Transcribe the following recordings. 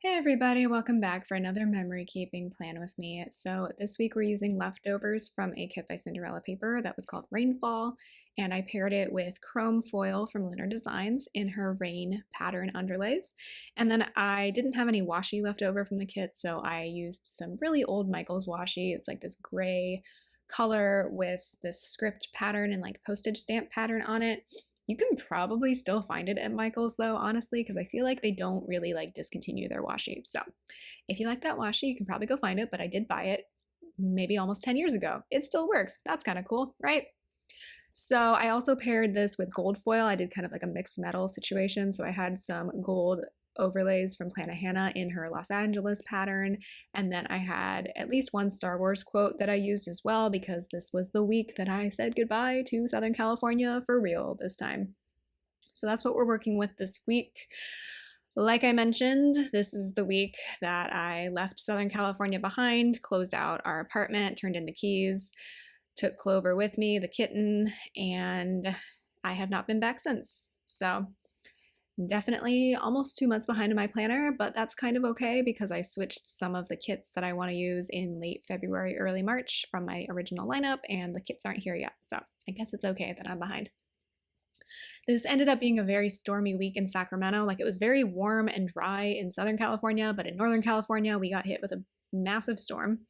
Hey everybody, welcome back for another memory keeping plan with me. So this week we're using leftovers from a kit by Cinderella Paper that was called Rainfall, and I paired it with chrome foil from Lunar Designs in her rain pattern underlays. And then I didn't have any washi left over from the kit, so I used some really old Michaels washi. It's like this gray color with this script pattern and like postage stamp pattern on it. You can probably still find it at Michael's though, honestly, because I feel like they don't really like discontinue their washi. So if you like that washi, you can probably go find it, but I did buy it maybe almost 10 years ago. It still works. That's kind of cool, right? So I also paired this with gold foil. I did kind of like a mixed metal situation. So I had some gold overlays from Plana Hannah in her Los Angeles pattern. And then I had at least one Star Wars quote that I used as well because this was the week that I said goodbye to Southern California for real this time. So that's what we're working with this week. Like I mentioned, this is the week that I left Southern California behind, closed out our apartment, turned in the keys, took Clover with me, the kitten, and I have not been back since. So definitely almost 2 months behind in my planner, but that's kind of okay because I switched some of the kits that I want to use in late February, early March from my original lineup, and the kits aren't here yet. So I guess it's okay that I'm behind. This ended up being a very stormy week in Sacramento. Like, it was very warm and dry in Southern California, but in Northern California, we got hit with a massive storm.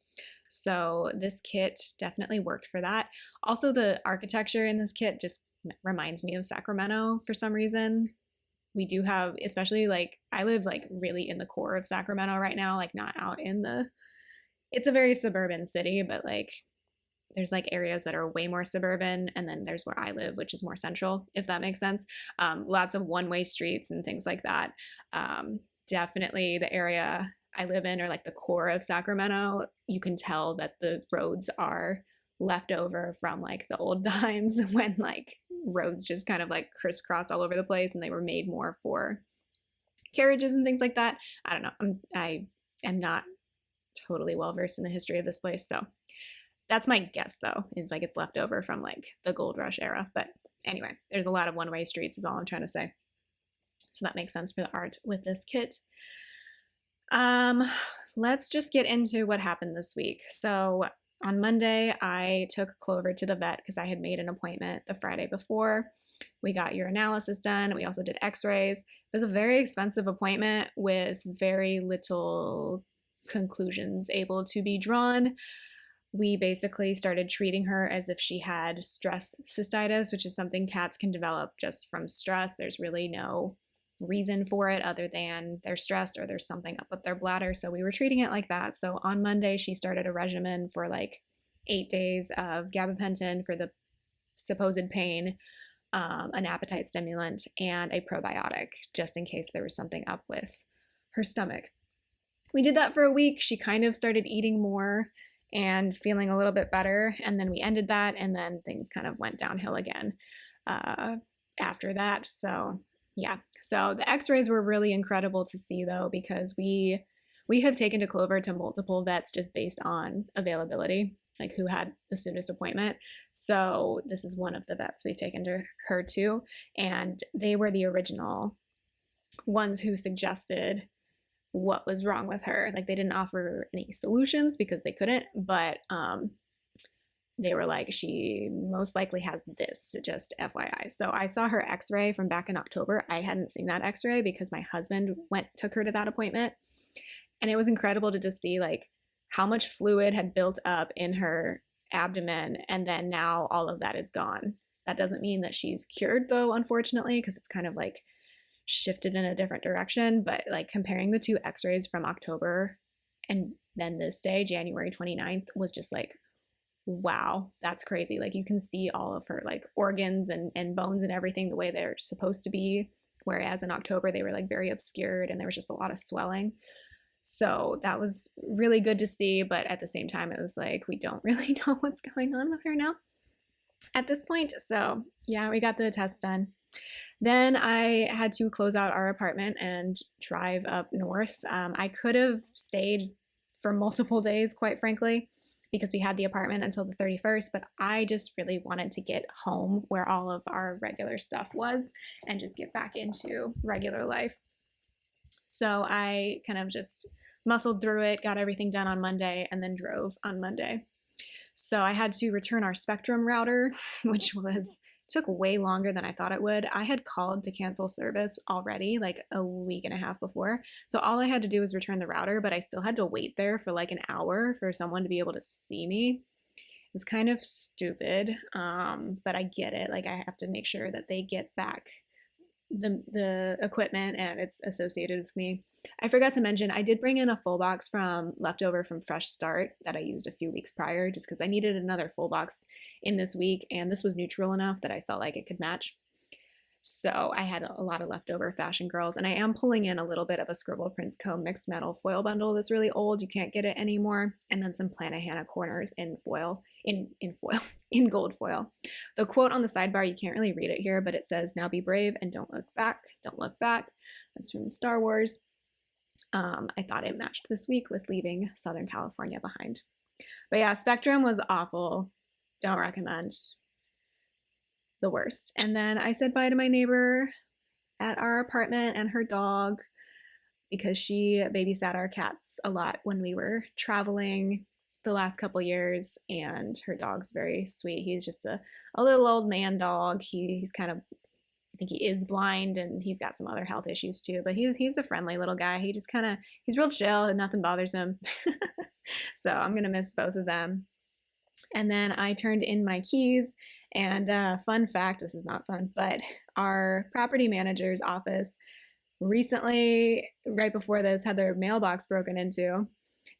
So this kit definitely worked for that. Also, the architecture in this kit just reminds me of Sacramento for some reason. We do have, especially like, I live like really in the core of Sacramento right now, like not out in the, it's a very suburban city, but like there's like areas that are way more suburban, and then there's where I live, which is more central, if that makes sense. Lots of one-way streets and things like that. Definitely the area I live in, or like the core of Sacramento, you can tell that the roads are left over from like the old times when like roads just kind of like crisscrossed all over the place and they were made more for carriages and things like that. I don't know. I am not totally well versed in the history of this place, so that's my guess though, is like it's left over from like the gold rush era. But anyway, there's a lot of one-way streets is all I'm trying to say. So that makes sense for the art with this kit. Let's just get into what happened this week. So on Monday, I took Clover to the vet because I had made an appointment the Friday before. We got your analysis done. We also did x-rays. It was a very expensive appointment with very little conclusions able to be drawn. We basically started treating her as if she had stress cystitis, which is something cats can develop just from stress. There's really no reason for it other than they're stressed or there's something up with their bladder. So we were treating it like that. So on Monday, she started a regimen for like 8 days of gabapentin for the supposed pain, an appetite stimulant, and a probiotic, just in case there was something up with her stomach. We did that for a week. She kind of started eating more and feeling a little bit better. And then we ended that, and then things kind of went downhill again after that. So yeah, so the x-rays were really incredible to see though, because we have taken to Clover to multiple vets just based on availability, like who had the soonest appointment. So this is one of the vets we've taken to her to, and they were the original ones who suggested what was wrong with her. Like, they didn't offer any solutions because they couldn't, but they were like, she most likely has this, just FYI. So I saw her x-ray from back in October. I hadn't seen that x-ray because my husband took her to that appointment. And it was incredible to just see like how much fluid had built up in her abdomen. And then now all of that is gone. That doesn't mean that she's cured though, unfortunately, because it's kind of like shifted in a different direction. But like comparing the two x-rays from October and then this day, January 29th, was just like, wow, that's crazy. Like, you can see all of her like organs and bones and everything the way they're supposed to be. Whereas in October, they were like very obscured and there was just a lot of swelling. So that was really good to see. But at the same time, it was like, we don't really know what's going on with her now at this point. So yeah, we got the test done. Then I had to close out our apartment and drive up north. I could have stayed for multiple days, quite frankly, because we had the apartment until the 31st, but I just really wanted to get home where all of our regular stuff was and just get back into regular life. So I kind of just muscled through it, got everything done on Monday, and then drove on Monday. So I had to return our Spectrum router, which was took way longer than I thought it would. I had called to cancel service already like a week and a half before. So all I had to do was return the router, but I still had to wait there for like an hour for someone to be able to see me. It was kind of stupid, but I get it. Like I have to make sure that they get back the equipment and it's associated with me. I forgot to mention I did bring in a full box from leftover from Fresh Start that I used a few weeks prior just because I needed another full box in this week, and this was neutral enough that I felt like it could match. So I had a lot of leftover Fashion Girls, and I am pulling in a little bit of a Scribble Prince Co. mixed metal foil bundle that's really old. You can't get it anymore. And then some Plannahannah corners in foil, in foil, in gold foil. The quote on the sidebar, you can't really read it here, but it says, "Now be brave and don't look back. Don't look back." That's from Star Wars. I thought it matched this week with leaving Southern California behind. But yeah, Spectrum was awful. Don't recommend. The worst. And then I said bye to my neighbor at our apartment and her dog because she babysat our cats a lot when we were traveling the last couple years, and her dog's very sweet. He's just a little old man dog. He's kind of, I think he is blind, and he's got some other health issues too, but he's a friendly little guy. He just kind of, he's real chill and nothing bothers him. So I'm gonna miss both of them. And then I turned in my keys, and fun fact, this is not fun, but our property manager's office recently, right before this, had their mailbox broken into.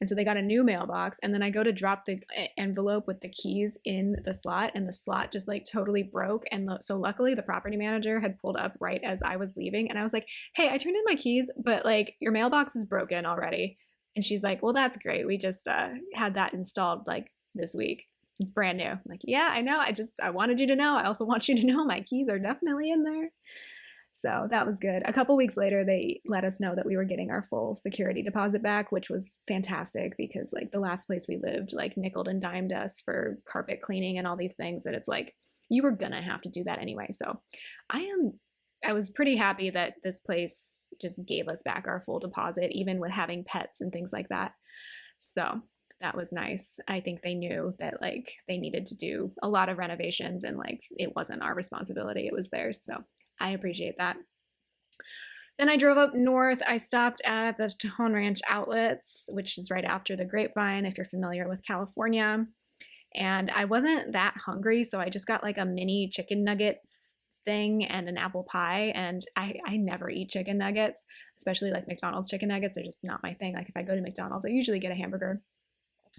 And so they got a new mailbox, and then I go to drop the envelope with the keys in the slot, and the slot just like totally broke. And so luckily the property manager had pulled up right as I was leaving, and I was like, "Hey, I turned in my keys, but like your mailbox is broken already." And she's like, "Well, that's great. We just had that installed like this week. It's brand new." I'm like, "Yeah, I know. I wanted you to know. I also want you to know my keys are definitely in there." So that was good. A couple weeks later, they let us know that we were getting our full security deposit back, which was fantastic because like the last place we lived, like nickeled and dimed us for carpet cleaning and all these things that it's like, you were gonna have to do that anyway. So I was pretty happy that this place just gave us back our full deposit, even with having pets and things like that. So that was nice. I think they knew that like they needed to do a lot of renovations, and like it wasn't our responsibility, it was theirs. So I appreciate that. Then I drove up north. I stopped at the Tejon Ranch Outlets, which is right after the Grapevine, if you're familiar with California. And I wasn't that hungry, so I just got like a mini chicken nuggets thing and an apple pie. And I never eat chicken nuggets, especially like McDonald's chicken nuggets. They're just not my thing. Like if I go to McDonald's, I usually get a hamburger.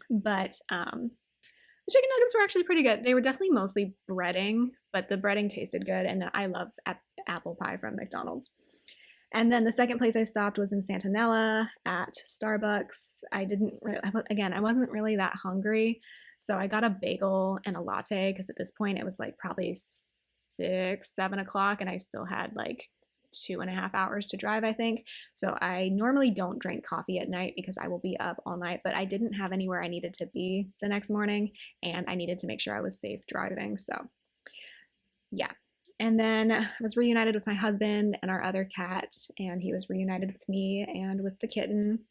But the chicken nuggets were actually pretty good. They were definitely mostly breading, but the breading tasted good. And then I love apple pie from McDonald's. And then the second place I stopped was in Santanella at Starbucks. I wasn't really that hungry. So I got a bagel and a latte because at this point it was like probably 6, 7 o'clock, and I still had like 2.5 hours to drive, I think. So I normally don't drink coffee at night because I will be up all night, but I didn't have anywhere I needed to be the next morning, and I needed to make sure I was safe driving. So yeah. And then I was reunited with my husband and our other cat, and he was reunited with me and with the kitten.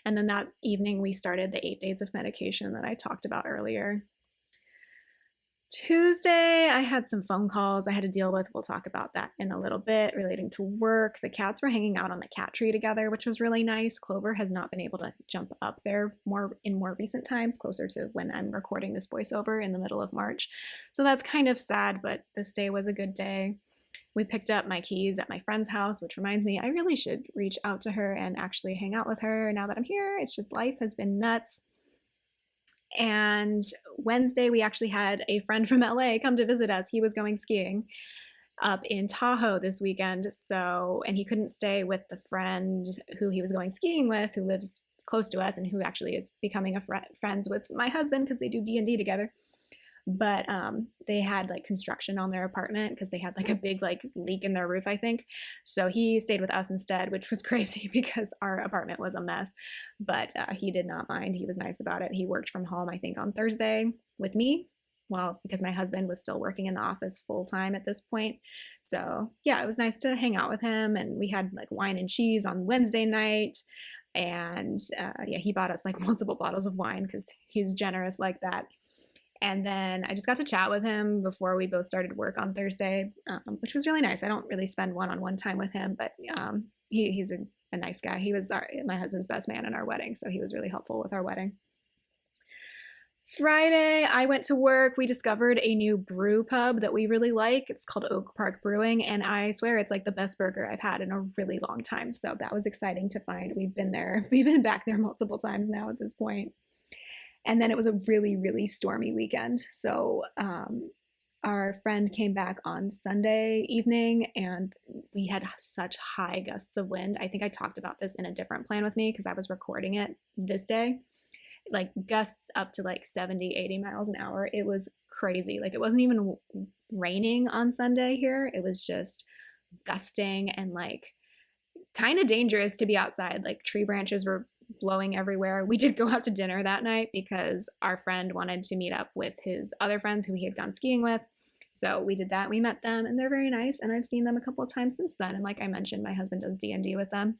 And then that evening we started the 8 days of medication that I talked about earlier. Tuesday, I had some phone calls I had to deal with. We'll talk about that in a little bit relating to work. The cats were hanging out on the cat tree together, which was really nice. Clover has not been able to jump up there in more recent times, closer to when I'm recording this voiceover in the middle of March. So that's kind of sad, but this day was a good day. We picked up my keys at my friend's house, which reminds me, I really should reach out to her and actually hang out with her now that I'm here. It's just life has been nuts. And Wednesday, we actually had a friend from LA come to visit us. He was going skiing up in Tahoe this weekend. And he couldn't stay with the friend who he was going skiing with, who lives close to us and who actually is becoming friends with my husband because they do D&D together. But they had like construction on their apartment because they had like a big like leak in their roof, I think. So he stayed with us instead, which was crazy because our apartment was a mess. But he did not mind. He was nice about it. He worked from home, I think, on Thursday with me. well, because my husband was still working in the office full time at this point. So yeah, it was nice to hang out with him, and we had like wine and cheese on Wednesday night. And yeah, he bought us like multiple bottles of wine because he's generous like that. And then I just got to chat with him before we both started work on Thursday, which was really nice. I don't really spend one-on-one time with him, but he's a nice guy. He was my husband's best man in our wedding, so he was really helpful with our wedding. Friday, I went to work. We discovered a new brew pub that we really like. It's called Oak Park Brewing, and I swear it's like the best burger I've had in a really long time. So that was exciting to find. We've been there. We've been back there multiple times now at this point. And then it was a really, really stormy weekend. So our friend came back on Sunday evening, and we had such high gusts of wind. I think I talked about this in a different plan with me because I was recording it this day. Like gusts up to like 70, 80 miles an hour. It was crazy. Like it wasn't even raining on Sunday here. It was just gusting and like kind of dangerous to be outside. Like tree branches were blowing everywhere. We did go out to dinner that night because our friend wanted to meet up with his other friends who he had gone skiing with. So we did that. We met them, and they're very nice, and I've seen them a couple of times since then. And like I mentioned, my husband does D&D with them,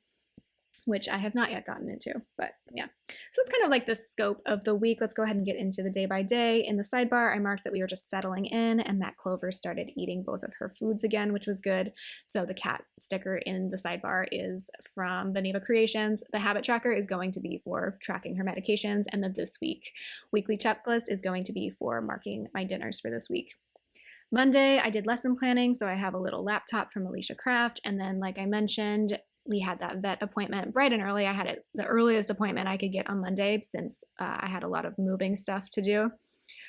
which I have not yet gotten into, but yeah. So it's kind of like the scope of the week. Let's go ahead and get into the day by day. In the sidebar, I marked that we were just settling in and that Clover started eating both of her foods again, which was good. So the cat sticker in the sidebar is from Beneva Creations. The habit tracker is going to be for tracking her medications, and then this weekly checklist is going to be for marking my dinners for this week. Monday, I did lesson planning, so I have a little laptop from Alicia Craft, and then like I mentioned, we had that vet appointment bright and early. I had it the earliest appointment I could get on Monday since I had a lot of moving stuff to do.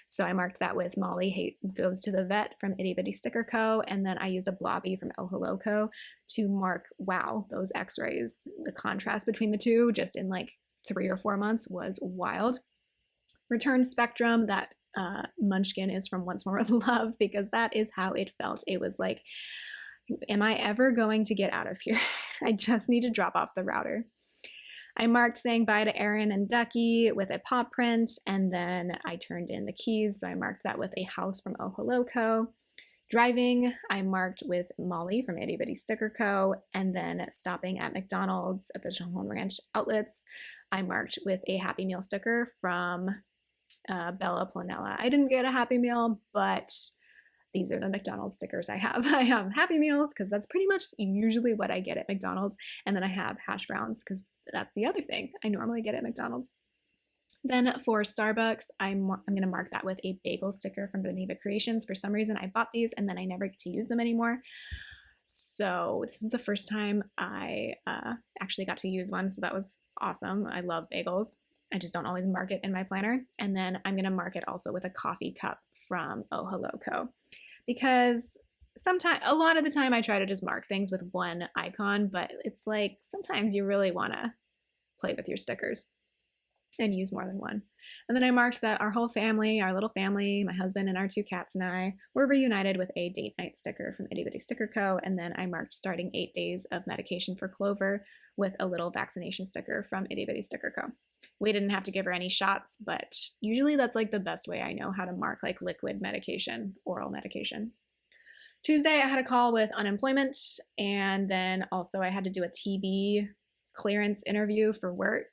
So I marked that with Molly goes to the vet from Itty Bitty Sticker Co. And then I used a blobby from Oh Hello Co. to mark, wow, those x-rays. The contrast between the two just in like 3 or 4 months was wild. Return Spectrum, that munchkin is from Once More with Love, because that is how it felt. It was like, am I ever going to get out of here? I just need to drop off the router. I marked saying bye to Erin and Ducky with a paw print, and then I turned in the keys, so I marked that with a house from Oh Hello Co. Driving, I marked with Molly from Itty Bitty Sticker Co. And then stopping at McDonald's at the Tejon Ranch outlets, I marked with a Happy Meal sticker from Bella Planella. I didn't get a Happy Meal, but these are the McDonald's stickers I have. I have Happy Meals because that's pretty much usually what I get at McDonald's. And then I have hash browns because that's the other thing I normally get at McDonald's. Then for Starbucks, I'm going to mark that with a bagel sticker from Beneva Creations. For some reason, I bought these and then I never get to use them anymore. So this is the first time I actually got to use one. So that was awesome. I love bagels. I just don't always mark it in my planner. And then I'm going to mark it also with a coffee cup from Oh Hello Co. Because a lot of the time I try to just mark things with one icon, but it's like sometimes you really want to play with your stickers and use more than one. And then I marked that our whole family, our little family, my husband and our 2 cats and I were reunited with a date night sticker from Itty Bitty Sticker Co. And then I marked starting 8 days of medication for Clover with a little vaccination sticker from Itty Bitty Sticker Co. We didn't have to give her any shots, but usually that's like the best way I know how to mark like liquid medication, oral medication. Tuesday, I had a call with unemployment, and then also I had to do a TB clearance interview for work,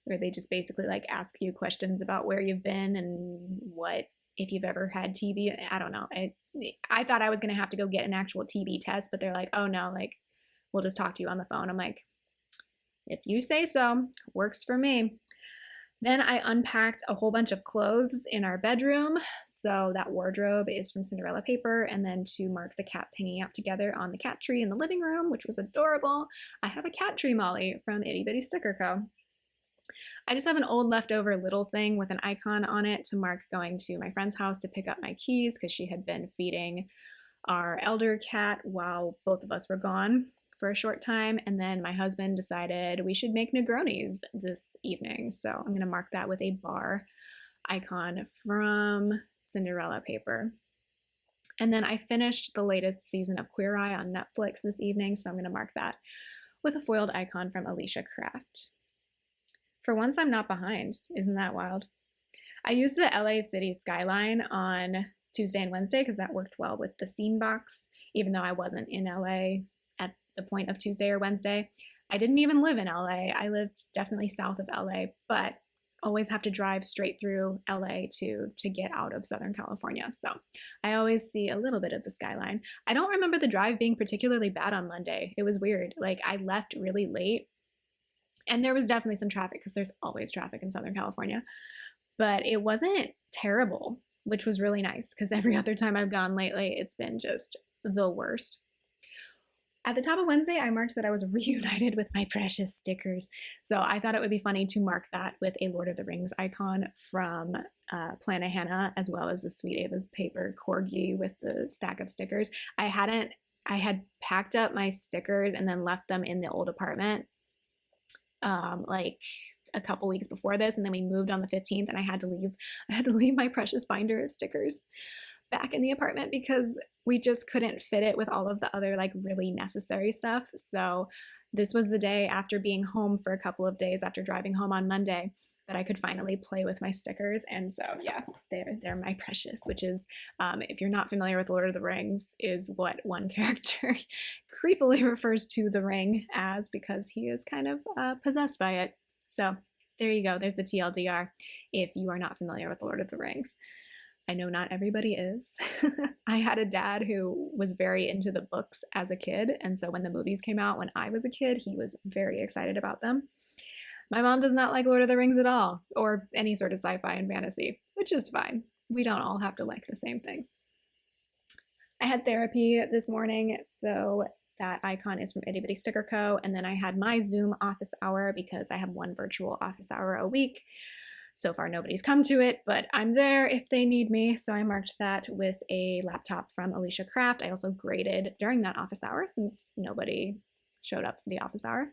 where they just basically like ask you questions about where you've been and what, if you've ever had TB. I don't know. I thought I was going to have to go get an actual TB test, but they're like, oh no, like we'll just talk to you on the phone. I'm like, if you say so, works for me. Then I unpacked a whole bunch of clothes in our bedroom. So that wardrobe is from Cinderella Paper. And then to mark the cats hanging out together on the cat tree in the living room, which was adorable, I have a cat tree Molly from Itty Bitty Sticker Co. I just have an old leftover little thing with an icon on it to mark going to my friend's house to pick up my keys because she had been feeding our elder cat while both of us were gone for a short time. And then my husband decided we should make Negronis this evening. So I'm going to mark that with a bar icon from Cinderella Paper. And then I finished the latest season of Queer Eye on Netflix this evening. So I'm going to mark that with a foiled icon from Alicia Craft. For once, I'm not behind. Isn't that wild? I used the LA City skyline on Tuesday and Wednesday because that worked well with the scene box, even though I wasn't in LA at the point of Tuesday or Wednesday. I didn't even live in LA. I lived definitely south of LA, but always have to drive straight through LA to get out of Southern California. So I always see a little bit of the skyline. I don't remember the drive being particularly bad on Monday. It was weird. Like I left really late and there was definitely some traffic because there's always traffic in Southern California, but it wasn't terrible, which was really nice because every other time I've gone lately, it's been just the worst. At the top of Wednesday, I marked that I was reunited with my precious stickers. So I thought it would be funny to mark that with a Lord of the Rings icon from Planet Hannah, as well as the Sweet Ava's paper corgi with the stack of stickers. I had packed up my stickers and then left them in the old apartment like a couple weeks before this, and then we moved on the 15th, and I had to leave my precious binder of stickers back in the apartment because we just couldn't fit it with all of the other like really necessary stuff. So this was the day after being home for a couple of days after driving home on Monday that I could finally play with my stickers. And so yeah, they're my precious, which is if you're not familiar with Lord of the Rings, is what one character creepily refers to the ring as because he is kind of possessed by it. So there you go. There's the TLDR if you are not familiar with Lord of the Rings. I know not everybody is. I had a dad who was very into the books as a kid, and so when the movies came out when I was a kid, he was very excited about them. My mom does not like Lord of the Rings at all, or any sort of sci-fi and fantasy, which is fine. We don't all have to like the same things. I had therapy this morning, so that icon is from Itty Bitty Sticker Co. And then I had my Zoom office hour because I have one virtual office hour a week. So far, nobody's come to it, but I'm there if they need me. So I marked that with a laptop from Alicia Craft. I also graded during that office hour since nobody showed up for the office hour.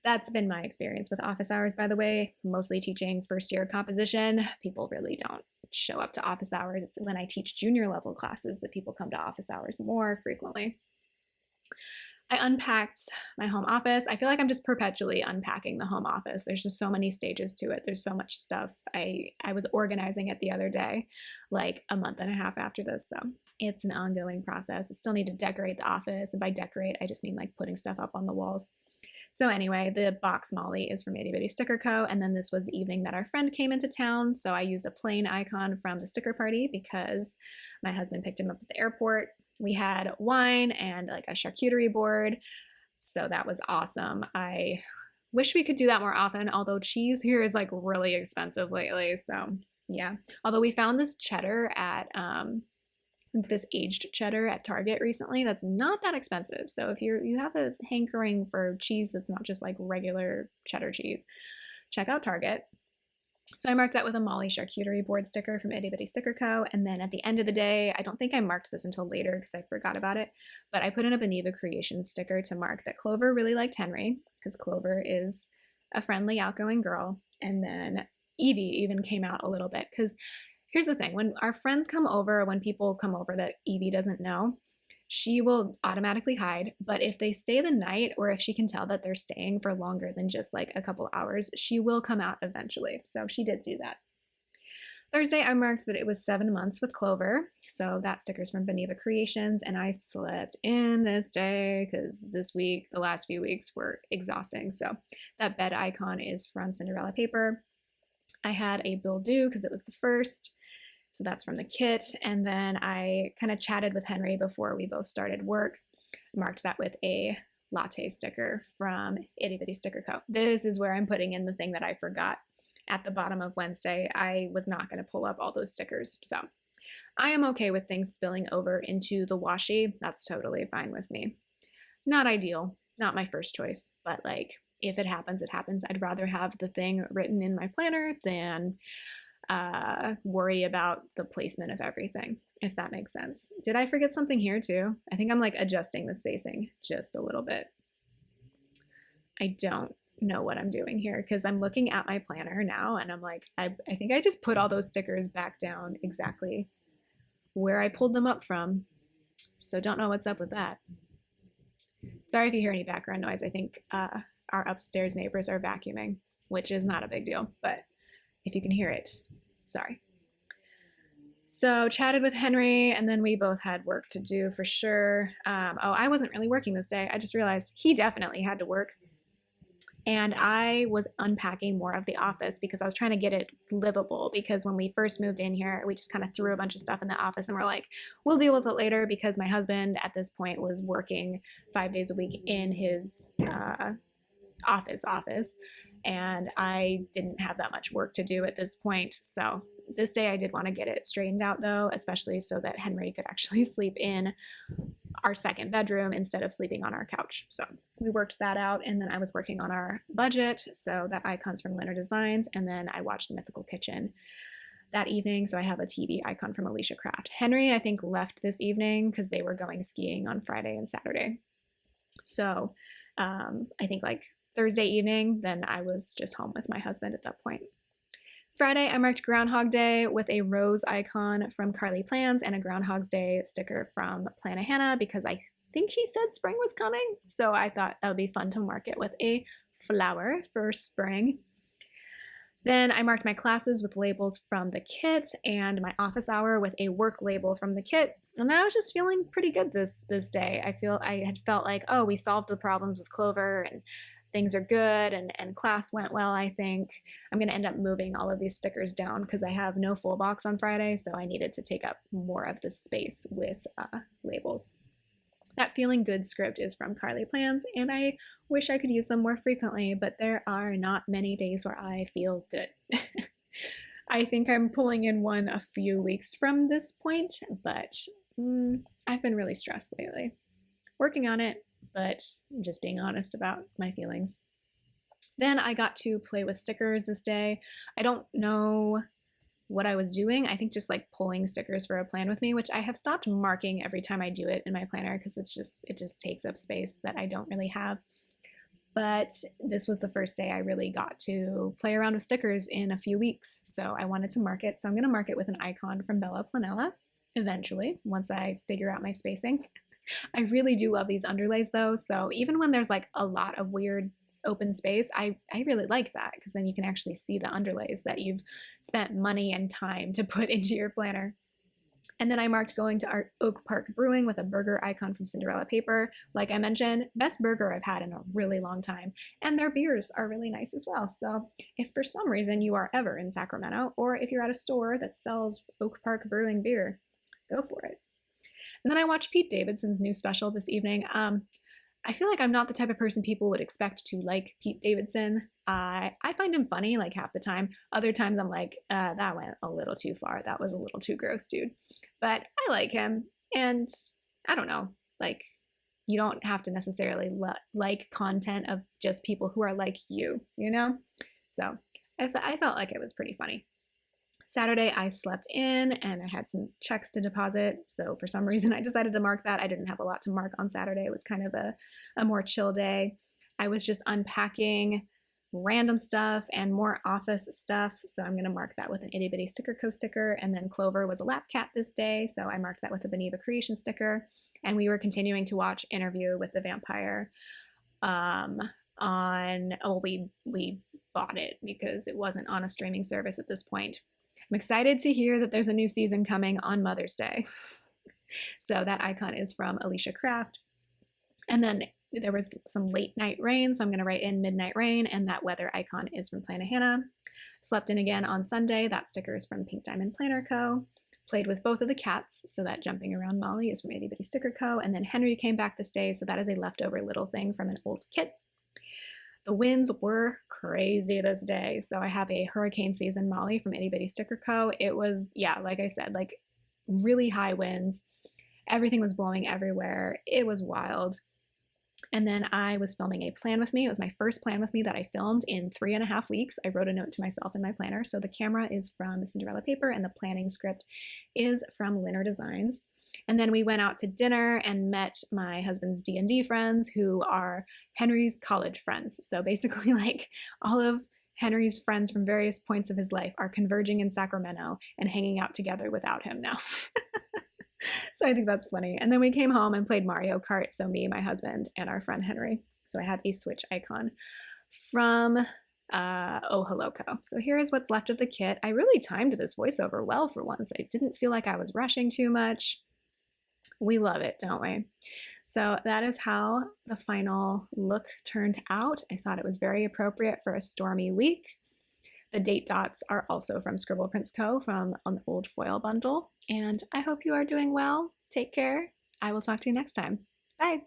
That's been my experience with office hours, by the way, mostly teaching first year composition. People really don't show up to office hours. It's when I teach junior level classes that people come to office hours more frequently. I unpacked my home office. I feel like I'm just perpetually unpacking the home office. There's just so many stages to it. There's so much stuff. I was organizing it the other day, like a month and a half after this. So it's an ongoing process. I still need to decorate the office. And by decorate, I just mean like putting stuff up on the walls. So anyway, the box Molly is from Itty Bitty Sticker Co. And then this was the evening that our friend came into town. So I used a plain icon from the sticker party because my husband picked him up at the airport. We had wine and like a charcuterie board. So that was awesome. I wish we could do that more often, although cheese here is like really expensive lately. So yeah, although we found this cheddar at, this aged cheddar at Target recently that's not that expensive. So if you have a hankering for cheese that's not just like regular cheddar cheese, check out Target. So I marked that with a Molly charcuterie board sticker from Itty Bitty Sticker Co. And then at the end of the day, I don't think I marked this until later because I forgot about it, but I put in a Beneva Creations sticker to mark that Clover really liked Henry because Clover is a friendly, outgoing girl. And then Evie even came out a little bit because here's the thing. When our friends come over, when people come over that Evie doesn't know, she will automatically hide, but if they stay the night or if she can tell that they're staying for longer than just like a couple hours, she will come out eventually. So she did do that. Thursday, I marked that it was 7 months with Clover. So that sticker's from Beneva Creations, and I slept in this day because this week, the last few weeks were exhausting. So that bed icon is from Cinderella Paper. I had a bill due because it was the first. So that's from the kit. And then I kind of chatted with Henry before we both started work. Marked that with a latte sticker from Itty Bitty Sticker Co. This is where I'm putting in the thing that I forgot at the bottom of Wednesday. I was not going to pull up all those stickers. So I am okay with things spilling over into the washi. That's totally fine with me. Not ideal, not my first choice, but like if it happens, it happens. I'd rather have the thing written in my planner than worry about the placement of everything, if that makes sense. Did I forget something here too? I think I'm like adjusting the spacing just a little bit. I don't know what I'm doing here because I'm looking at my planner now and I'm like, I think I just put all those stickers back down exactly where I pulled them up from. So don't know what's up with that. Sorry if you hear any background noise. I think our upstairs neighbors are vacuuming, which is not a big deal, but if you can hear it, Sorry. So chatted with Henry, and then we both had work to do for sure. I wasn't really working this day. I just realized he definitely had to work. And I was unpacking more of the office because I was trying to get it livable. Because when we first moved in here, we just kind of threw a bunch of stuff in the office and we're like, we'll deal with it later, because my husband at this point was working 5 days a week in his office. And I didn't have that much work to do at this point. So this day I did want to get it straightened out though, especially so that Henry could actually sleep in our second bedroom instead of sleeping on our couch. So we worked that out, and then I was working on our budget. So that icon's from Leonard Designs, and then I watched Mythical Kitchen that evening. So I have a TV icon from Alicia Craft. Henry, I think, left this evening because they were going skiing on Friday and Saturday. So I think like Thursday evening, then I was just home with my husband at that point. Friday, I marked Groundhog Day with a rose icon from Carly Plans and a Groundhog's Day sticker from Plannahannah, because I think she said spring was coming. So I thought that would be fun to mark it with a flower for spring. Then I marked my classes with labels from the kit and my office hour with a work label from the kit. And I was just feeling pretty good this day. I had felt like, oh, we solved the problems with Clover and things are good, and class went well. I think I'm going to end up moving all of these stickers down because I have no full box on Friday, so I needed to take up more of the space with labels. That feeling good script is from Carly Plans, and I wish I could use them more frequently, but there are not many days where I feel good. I think I'm pulling in one a few weeks from this point, but I've been really stressed lately. Working on it, but just being honest about my feelings. Then I got to play with stickers this day. I don't know what I was doing. I think just like pulling stickers for a plan with me, which I have stopped marking every time I do it in my planner because it just takes up space that I don't really have. But this was the first day I really got to play around with stickers in a few weeks. So I wanted to mark it. So I'm going to mark it with an icon from Bella Planella eventually, once I figure out my spacing. I really do love these underlays though, so even when there's like a lot of weird open space, I really like that, because then you can actually see the underlays that you've spent money and time to put into your planner. And then I marked going to our Oak Park Brewing with a burger icon from Cinderella Paper. Like I mentioned, best burger I've had in a really long time, and their beers are really nice as well. So if for some reason you are ever in Sacramento, or if you're at a store that sells Oak Park Brewing beer, go for it. And then I watched Pete Davidson's new special this evening. I feel like I'm not the type of person people would expect to like Pete Davidson. I find him funny like half the time. Other times I'm like, that went a little too far. That was a little too gross, dude. But I like him. And I don't know, like, you don't have to necessarily like content of just people who are like you know? So I felt like it was pretty funny. Saturday, I slept in and I had some checks to deposit. So for some reason, I decided to mark that. I didn't have a lot to mark on Saturday. It was kind of a more chill day. I was just unpacking random stuff and more office stuff. So I'm going to mark that with an itty bitty sticker co-sticker. And then Clover was a lap cat this day. So I marked that with a Beneva Creation sticker. And we were continuing to watch Interview with the Vampire we bought it because it wasn't on a streaming service at this point. I'm excited to hear that there's a new season coming on Mother's Day. So that icon is from Alicia Craft. And then there was some late night rain, so I'm going to write in midnight rain, and that weather icon is from Plannahannah. Slept in again on Sunday. That sticker is from Pink Diamond Planner Co. Played with both of the cats, so that jumping around Molly is from Itty Bitty Sticker Co. And then Henry came back this day, so that is a leftover little thing from an old kit. The winds were crazy this day. So I have a hurricane season Molly from Itty Bitty Sticker Co. It was, yeah, like I said, like really high winds. Everything was blowing everywhere. It was wild. And then I was filming a plan with me. It was my first plan with me that I filmed in 3.5 weeks. I wrote a note to myself in my planner. So the camera is from Cinderella Paper and the planning script is from Leonard Designs. And then we went out to dinner and met my husband's D&D friends, who are Henry's college friends. So basically like all of Henry's friends from various points of his life are converging in Sacramento and hanging out together without him now. So I think that's funny. And then we came home and played Mario Kart. So me, my husband, and our friend Henry. So I have a Switch icon from Oh Hello Co. So here is what's left of the kit. I really timed this voiceover well for once. I didn't feel like I was rushing too much. We love it, don't we? So that is how the final look turned out. I thought it was very appropriate for a stormy week. The date dots are also from Scribble Prints Co. from an old foil bundle. And I hope you are doing well. Take care. I will talk to you next time. Bye.